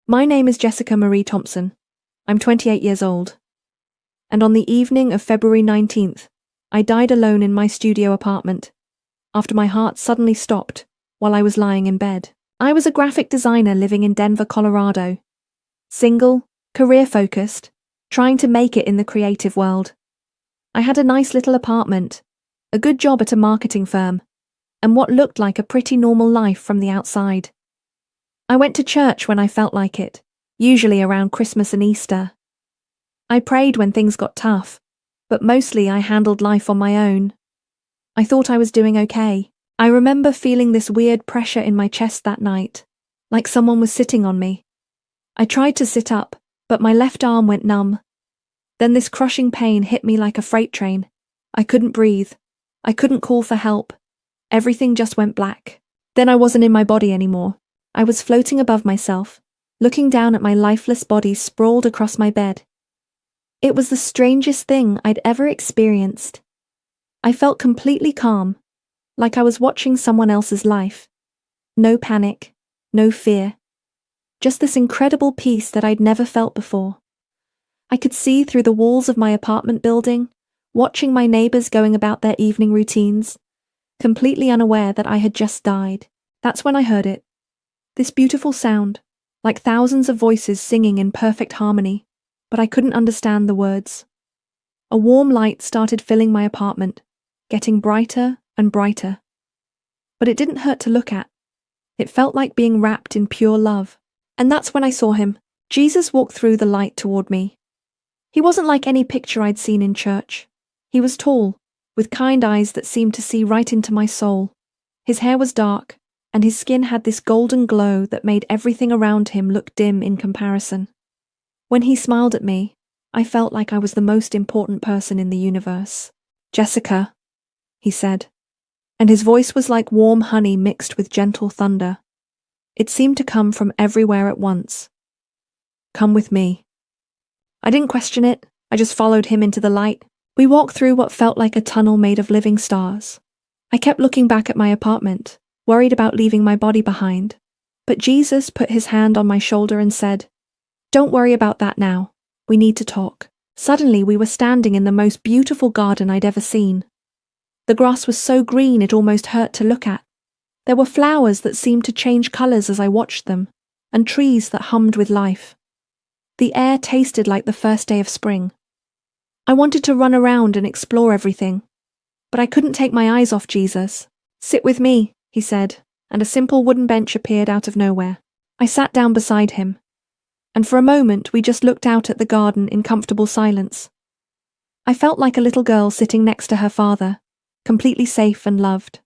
My name is Jessica Marie Thompson. I'm 28 years old. And on the evening of February 19th, I died alone in my studio apartment, after my heart suddenly stopped while I was lying in bed. I was a graphic designer living in Denver, Colorado. Single, career-focused, trying to make it in the creative world. I had a nice little apartment, a good job at a marketing firm, and what looked like a pretty normal life from the outside. I went to church when I felt like it, usually around Christmas and Easter. I prayed when things got tough, but mostly I handled life on my own. I thought I was doing okay. I remember feeling this weird pressure in my chest that night, like someone was sitting on me. I tried to sit up, but my left arm went numb. Then this crushing pain hit me like a freight train. I couldn't breathe. I couldn't call for help. Everything just went black. Then I wasn't in my body anymore. I was floating above myself, looking down at my lifeless body sprawled across my bed. It was the strangest thing I'd ever experienced. I felt completely calm, like I was watching someone else's life. No panic, no fear. Just this incredible peace that I'd never felt before. I could see through the walls of my apartment building, watching my neighbors going about their evening routines, completely unaware that I had just died. That's when I heard it. This beautiful sound, like thousands of voices singing in perfect harmony, but I couldn't understand the words. A warm light started filling my apartment, getting brighter and brighter. But it didn't hurt to look at. It felt like being wrapped in pure love. And that's when I saw him. Jesus walked through the light toward me. He wasn't like any picture I'd seen in church. He was tall, with kind eyes that seemed to see right into my soul. His hair was dark, and his skin had this golden glow that made everything around him look dim in comparison. When he smiled at me, I felt like I was the most important person in the universe. "Jessica," he said, and his voice was like warm honey mixed with gentle thunder. It seemed to come from everywhere at once. "Come with me." I didn't question it. I just followed him into the light. We walked through what felt like a tunnel made of living stars. I kept looking back at my apartment, worried about leaving my body behind. But Jesus put his hand on my shoulder and said, "Don't worry about that now. We need to talk." Suddenly we were standing in the most beautiful garden I'd ever seen. The grass was so green it almost hurt to look at. There were flowers that seemed to change colors as I watched them, and trees that hummed with life. The air tasted like the first day of spring. I wanted to run around and explore everything, but I couldn't take my eyes off Jesus. "Sit with me," he said, and a simple wooden bench appeared out of nowhere. I sat down beside him, and for a moment we just looked out at the garden in comfortable silence. I felt like a little girl sitting next to her father, completely safe and loved.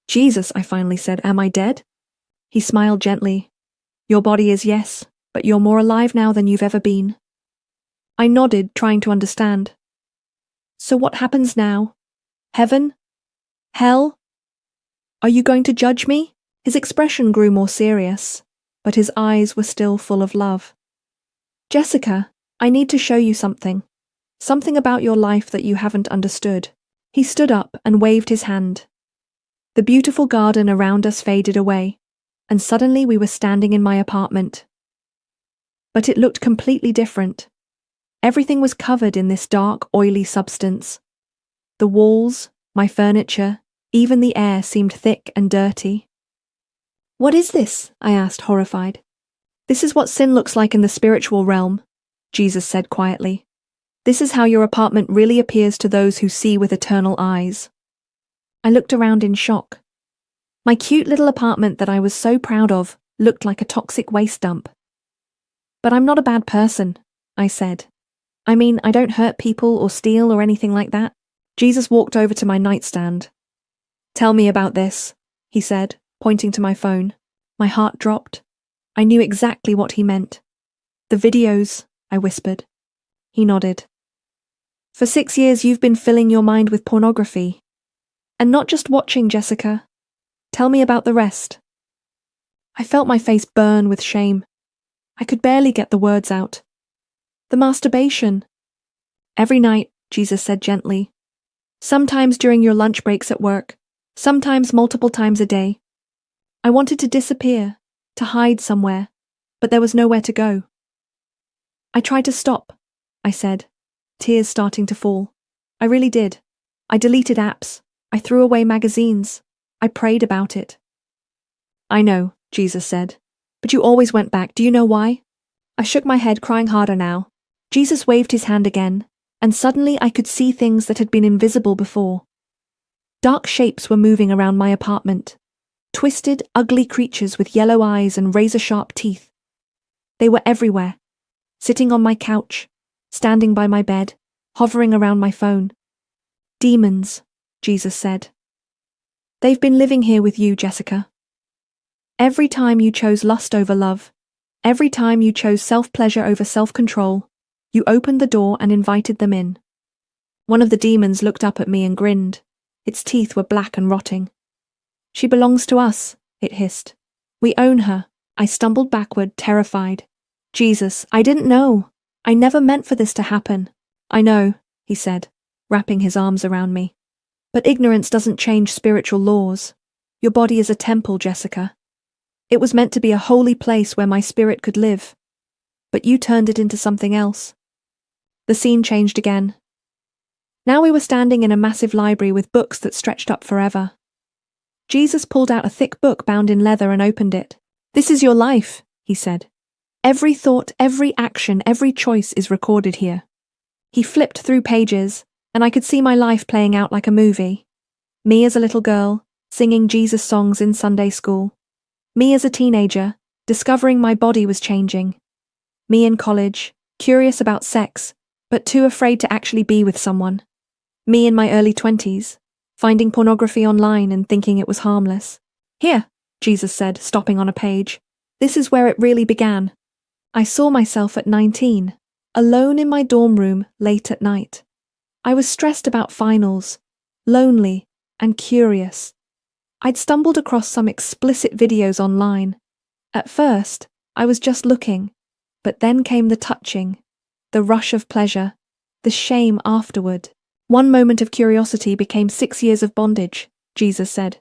"Jesus," I finally said, "am I dead?" He smiled gently. "Your body is, yes, but you're more alive now than you've ever been." I nodded, trying to understand. "So what happens now? Heaven? Hell? Are you going to judge me?" His expression grew more serious, but his eyes were still full of love. "Jessica, I need to show you something. Something about your life that you haven't understood." He stood up and waved his hand. The beautiful garden around us faded away, and suddenly we were standing in my apartment. But it looked completely different. Everything was covered in this dark, oily substance. The walls, my furniture, even the air seemed thick and dirty. "What is this?" I asked, horrified. "This is what sin looks like in the spiritual realm," Jesus said quietly. "This is how your apartment really appears to those who see with eternal eyes." I looked around in shock. My cute little apartment that I was so proud of looked like a toxic waste dump. "But I'm not a bad person," I said. "I mean, I don't hurt people or steal or anything like that." Jesus walked over to my nightstand. "Tell me about this," he said, pointing to my phone. My heart dropped. I knew exactly what he meant. "The videos," I whispered. He nodded. "For 6 years you've been filling your mind with pornography. And not just watching, Jessica. Tell me about the rest." I felt my face burn with shame. I could barely get the words out. "The masturbation." "Every night," Jesus said gently. "Sometimes during your lunch breaks at work. Sometimes multiple times a day. I wanted to disappear, to hide somewhere. but there was nowhere to go. I tried to stop, I said, tears starting to fall. I really did. I deleted apps. I threw away magazines. I prayed about it. I know, Jesus said, but you always went back. Do you know why? I shook my head, crying harder now. Jesus waved his hand again, and suddenly I could see things that had been invisible before. Dark shapes were moving around my apartment. Twisted, ugly creatures with yellow eyes and razor-sharp teeth. They were everywhere, sitting on my couch, standing by my bed, hovering around my phone. Demons, Jesus said. They've been living here with you, Jessica. Every time you chose lust over love, every time you chose self-pleasure over self-control, you opened the door and invited them in. One of the demons looked up at me and grinned. Its teeth were black and rotting. She belongs to us, it hissed. We own her. I stumbled backward, terrified. Jesus, I didn't know. I never meant for this to happen. I know, he said, wrapping his arms around me. But ignorance doesn't change spiritual laws. Your body is a temple, Jessica. It was meant to be a holy place where my spirit could live. But you turned it into something else. The scene changed again. Now we were standing in a massive library with books that stretched up forever. Jesus pulled out a thick book bound in leather and opened it. This is your life, he said. Every thought, every action, every choice is recorded here. He flipped through pages, and I could see my life playing out like a movie. Me as a little girl, singing Jesus songs in Sunday school. Me as a teenager, discovering my body was changing. Me in college, curious about sex, but too afraid to actually be with someone. Me in my early 20s, finding pornography online and thinking it was harmless. Here, Jesus said, stopping on a page. This is where it really began. I saw myself at 19, alone in my dorm room late at night. I was stressed about finals, lonely, and curious. I'd stumbled across some explicit videos online. At first, I was just looking, but then came the touching, the rush of pleasure, the shame afterward. One moment of curiosity became 6 years of bondage, Jesus said.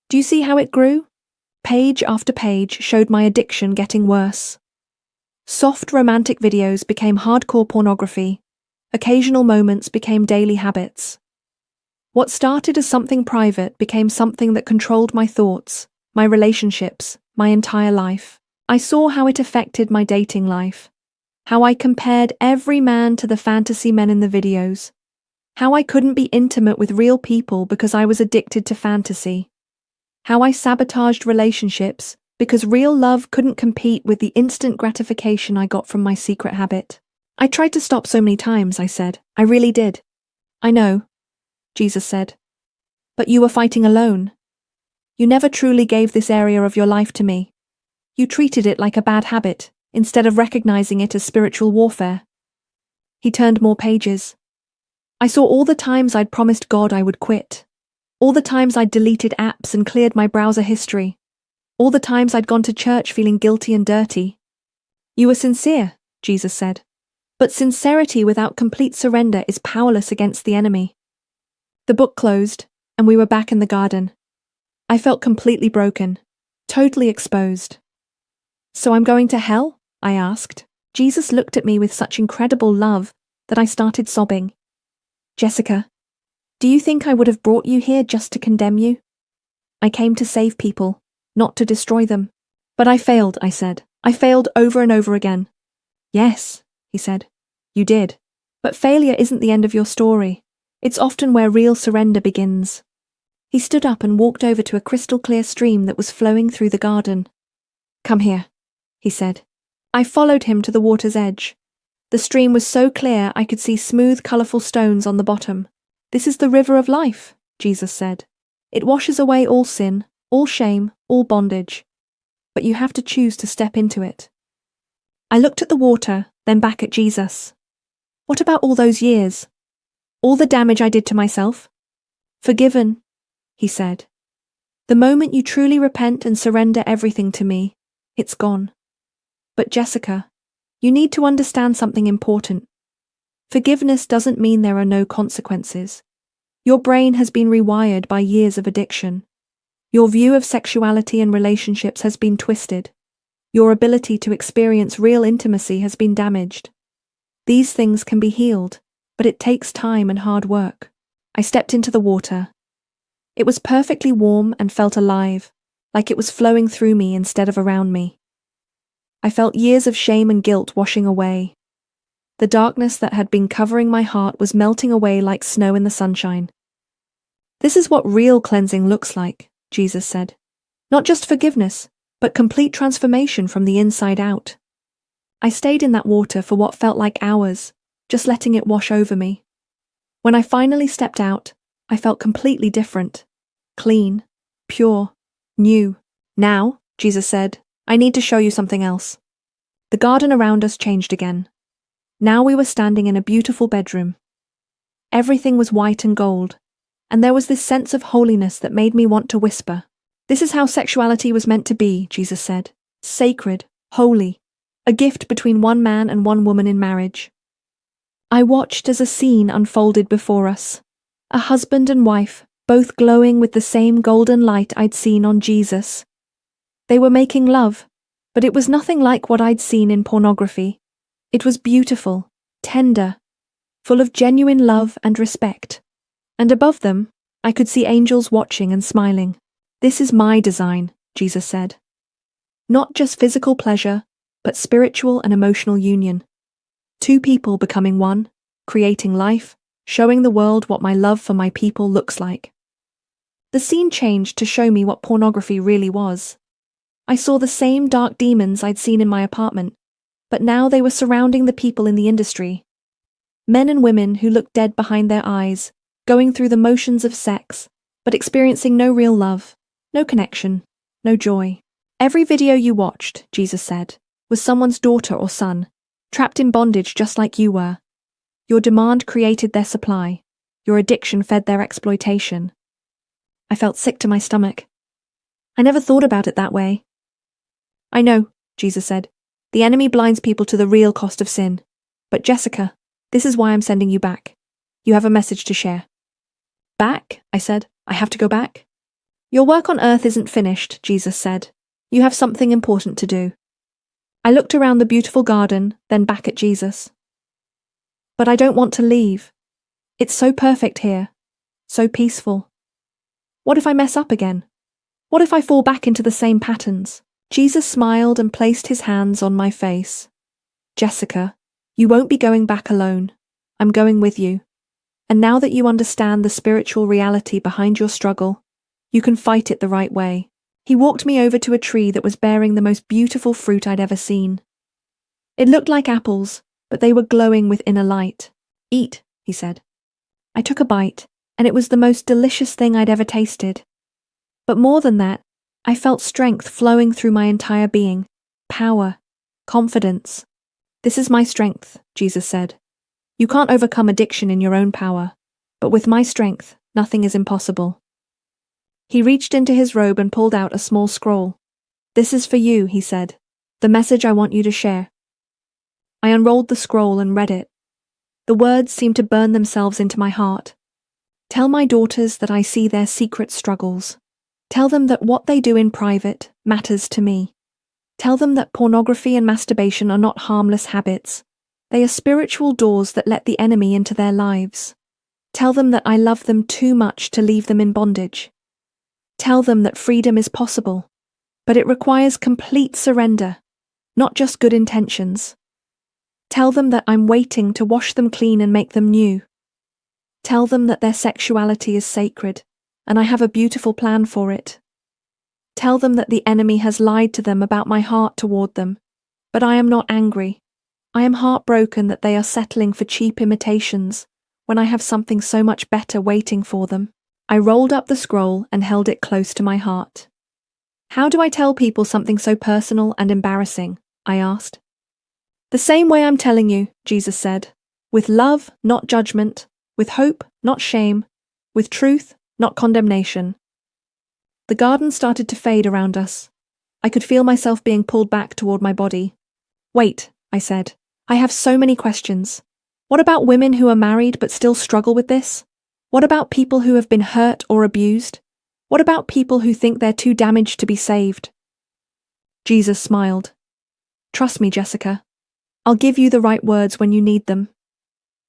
Do you see how it grew? Page after page showed my addiction getting worse. Soft romantic videos became hardcore pornography. Occasional moments became daily habits. What started as something private became something that controlled my thoughts, my relationships, my entire life. I saw how it affected my dating life. How I compared every man to the fantasy men in the videos. How I couldn't be intimate with real people because I was addicted to fantasy. How I sabotaged relationships because real love couldn't compete with the instant gratification I got from my secret habit. I tried to stop so many times, I said. I really did. I know, Jesus said. But you were fighting alone. You never truly gave this area of your life to me. You treated it like a bad habit, instead of recognizing it as spiritual warfare. He turned more pages. I saw all the times I'd promised God I would quit. All the times I'd deleted apps and cleared my browser history. All the times I'd gone to church feeling guilty and dirty. You were sincere, Jesus said. But sincerity without complete surrender is powerless against the enemy. The book closed, and we were back in the garden. I felt completely broken, totally exposed. So I'm going to hell? I asked. Jesus looked at me with such incredible love that I started sobbing. Jessica, do you think I would have brought you here just to condemn you? I came to save people, not to destroy them. But I failed, I said. I failed over and over again. Yes, he said. You did. But failure isn't the end of your story. It's often where real surrender begins. He stood up and walked over to a crystal-clear stream that was flowing through the garden. Come here, he said. I followed him to the water's edge. The stream was so clear I could see smooth, colourful stones on the bottom. This is the river of life, Jesus said. It washes away all sin, all shame, all bondage. But you have to choose to step into it. I looked at the water, then back at Jesus. What about all those years? All the damage I did to myself? Forgiven, he said. The moment you truly repent and surrender everything to me, it's gone. But Jessica, you need to understand something important. Forgiveness doesn't mean there are no consequences. Your brain has been rewired by years of addiction. Your view of sexuality and relationships has been twisted. Your ability to experience real intimacy has been damaged. These things can be healed, but it takes time and hard work. I stepped into the water. It was perfectly warm and felt alive, like it was flowing through me instead of around me. I felt years of shame and guilt washing away. The darkness that had been covering my heart was melting away like snow in the sunshine. This is what real cleansing looks like, Jesus said. Not just forgiveness, but complete transformation from the inside out. I stayed in that water for what felt like hours, just letting it wash over me. When I finally stepped out, I felt completely different. Clean, pure, new. Now, Jesus said, I need to show you something else. The garden around us changed again. Now we were standing in a beautiful bedroom. Everything was white and gold, and there was this sense of holiness that made me want to whisper. This is how sexuality was meant to be, Jesus said. Sacred, holy, a gift between one man and one woman in marriage. I watched as a scene unfolded before us. A husband and wife, both glowing with the same golden light I'd seen on Jesus. They were making love, but it was nothing like what I'd seen in pornography. It was beautiful, tender, full of genuine love and respect. And above them, I could see angels watching and smiling. This is my design, Jesus said. Not just physical pleasure, but spiritual and emotional union. Two people becoming one, creating life, showing the world what my love for my people looks like. The scene changed to show me what pornography really was. I saw the same dark demons I'd seen in my apartment, but now they were surrounding the people in the industry. Men and women who looked dead behind their eyes, going through the motions of sex, but experiencing no real love, no connection, no joy. Every video you watched, Jesus said, was someone's daughter or son, trapped in bondage just like you were. Your demand created their supply. Your addiction fed their exploitation. I felt sick to my stomach. I never thought about it that way. I know, Jesus said. The enemy blinds people to the real cost of sin. But Jessica, this is why I'm sending you back. You have a message to share. Back? I said. I have to go back? Your work on earth isn't finished, Jesus said. You have something important to do. I looked around the beautiful garden, then back at Jesus. But I don't want to leave. It's so perfect here. So peaceful. What if I mess up again? What if I fall back into the same patterns? Jesus smiled and placed his hands on my face. Jessica, you won't be going back alone. I'm going with you. And now that you understand the spiritual reality behind your struggle, you can fight it the right way. He walked me over to a tree that was bearing the most beautiful fruit I'd ever seen. It looked like apples, but they were glowing with inner light. Eat, he said. I took a bite, and it was the most delicious thing I'd ever tasted. But more than that, I felt strength flowing through my entire being. Power. Confidence. This is my strength, Jesus said. You can't overcome addiction in your own power, but with my strength, nothing is impossible. He reached into his robe and pulled out a small scroll. This is for you, he said. The message I want you to share. I unrolled the scroll and read it. The words seemed to burn themselves into my heart. Tell my daughters that I see their secret struggles. Tell them that what they do in private matters to me. Tell them that pornography and masturbation are not harmless habits. They are spiritual doors that let the enemy into their lives. Tell them that I love them too much to leave them in bondage. Tell them that freedom is possible, but it requires complete surrender, not just good intentions. Tell them that I'm waiting to wash them clean and make them new. Tell them that their sexuality is sacred, and I have a beautiful plan for it. Tell them that the enemy has lied to them about my heart toward them, but I am not angry. I am heartbroken that they are settling for cheap imitations when I have something so much better waiting for them. I rolled up the scroll and held it close to my heart. How do I tell people something so personal and embarrassing? I asked. The same way I'm telling you, Jesus said. With love, not judgment. With hope, not shame. With truth, not condemnation. The garden started to fade around us. I could feel myself being pulled back toward my body. Wait, I said. I have so many questions. What about women who are married but still struggle with this? What about people who have been hurt or abused? What about people who think they're too damaged to be saved? Jesus smiled. Trust me, Jessica. I'll give you the right words when you need them.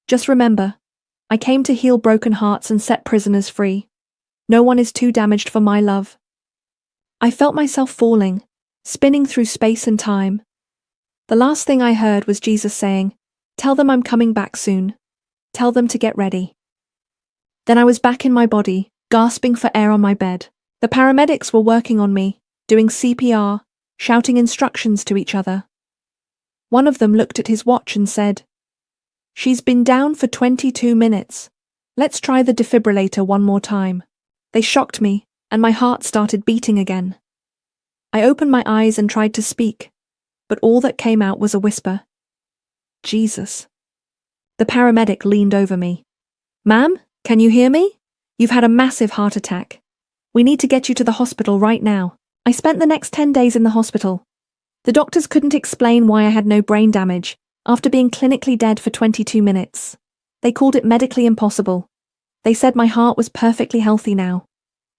Just remember, I came to heal broken hearts and set prisoners free. No one is too damaged for my love. I felt myself falling, spinning through space and time. The last thing I heard was Jesus saying, "Tell them I'm coming back soon. Tell them to get ready." Then I was back in my body, gasping for air on my bed. The paramedics were working on me, doing CPR, shouting instructions to each other. One of them looked at his watch and said, "She's been down for 22 minutes. Let's try the defibrillator one more time." They shocked me, and my heart started beating again. I opened my eyes and tried to speak, but all that came out was a whisper. Jesus. The paramedic leaned over me. "Ma'am, can you hear me? You've had a massive heart attack. We need to get you to the hospital right now." I spent the next 10 days in the hospital. The doctors couldn't explain why I had no brain damage after being clinically dead for 22 minutes. They called it medically impossible. They said my heart was perfectly healthy now,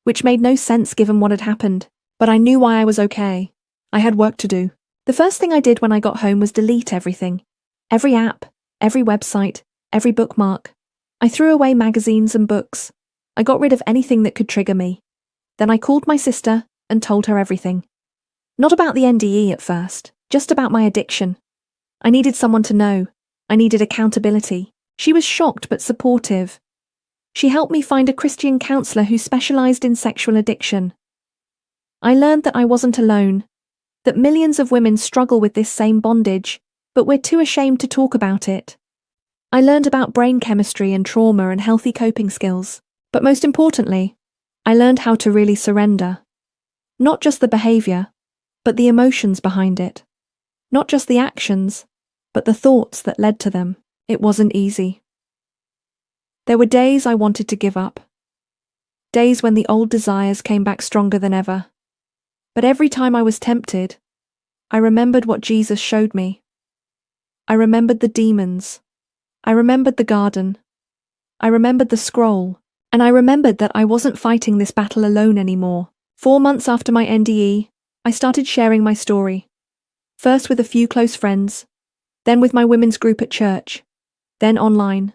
which made no sense given what had happened, but I knew why I was okay. I had work to do. The first thing I did when I got home was delete everything. Every app, every website, every bookmark. I threw away magazines and books. I got rid of anything that could trigger me. Then I called my sister and told her everything. Not about the NDE at first, just about my addiction. I needed someone to know. I needed accountability. She was shocked but supportive. She helped me find a Christian counselor who specialized in sexual addiction. I learned that I wasn't alone, that millions of women struggle with this same bondage, but we're too ashamed to talk about it. I learned about brain chemistry and trauma and healthy coping skills, but most importantly, I learned how to really surrender. Not just the behavior, but the emotions behind it. Not just the actions, but the thoughts that led to them. It wasn't easy. There were days I wanted to give up. Days when the old desires came back stronger than ever. But every time I was tempted, I remembered what Jesus showed me. I remembered the demons. I remembered the garden. I remembered the scroll. And I remembered that I wasn't fighting this battle alone anymore. 4 months after my NDE, I started sharing my story. First with a few close friends, then with my women's group at church, then online.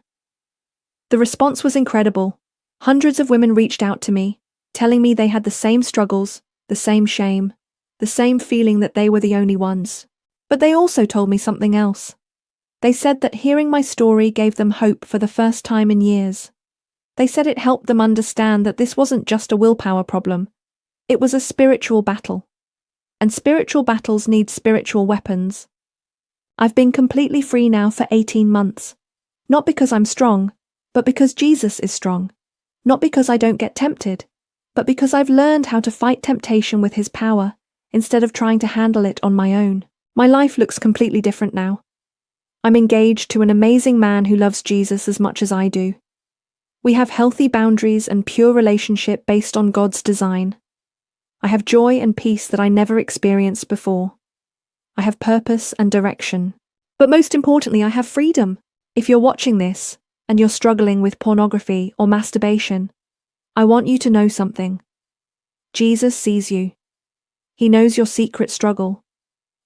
The response was incredible. Hundreds of women reached out to me, telling me they had the same struggles, the same shame, the same feeling that they were the only ones. But they also told me something else. They said that hearing my story gave them hope for the first time in years. They said it helped them understand that this wasn't just a willpower problem. It was a spiritual battle. And spiritual battles need spiritual weapons. I've been completely free now for 18 months. Not because I'm strong, but because Jesus is strong. Not because I don't get tempted, but because I've learned how to fight temptation with His power, instead of trying to handle it on my own. My life looks completely different now. I'm engaged to an amazing man who loves Jesus as much as I do. We have healthy boundaries and pure relationship based on God's design. I have joy and peace that I never experienced before. I have purpose and direction. But most importantly, I have freedom. If you're watching this, and you're struggling with pornography or masturbation, I want you to know something. Jesus sees you. He knows your secret struggle.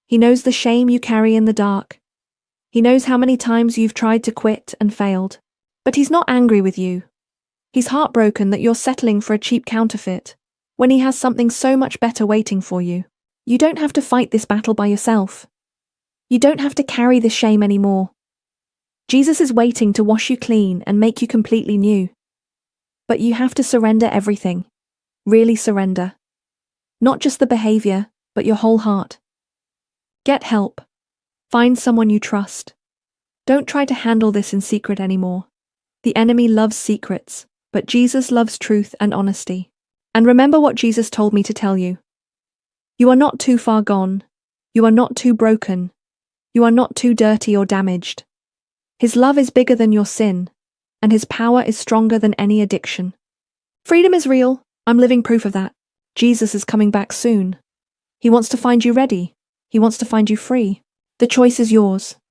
He knows the shame you carry in the dark. He knows how many times you've tried to quit and failed. But He's not angry with you. He's heartbroken that you're settling for a cheap counterfeit, when He has something so much better waiting for you. You don't have to fight this battle by yourself. You don't have to carry this shame anymore. Jesus is waiting to wash you clean and make you completely new. But you have to surrender everything. Really surrender. Not just the behavior, but your whole heart. Get help. Find someone you trust. Don't try to handle this in secret anymore. The enemy loves secrets, but Jesus loves truth and honesty. And remember what Jesus told me to tell you. You are not too far gone. You are not too broken. You are not too dirty or damaged. His love is bigger than your sin, and His power is stronger than any addiction. Freedom is real. I'm living proof of that. Jesus is coming back soon. He wants to find you ready. He wants to find you free. The choice is yours.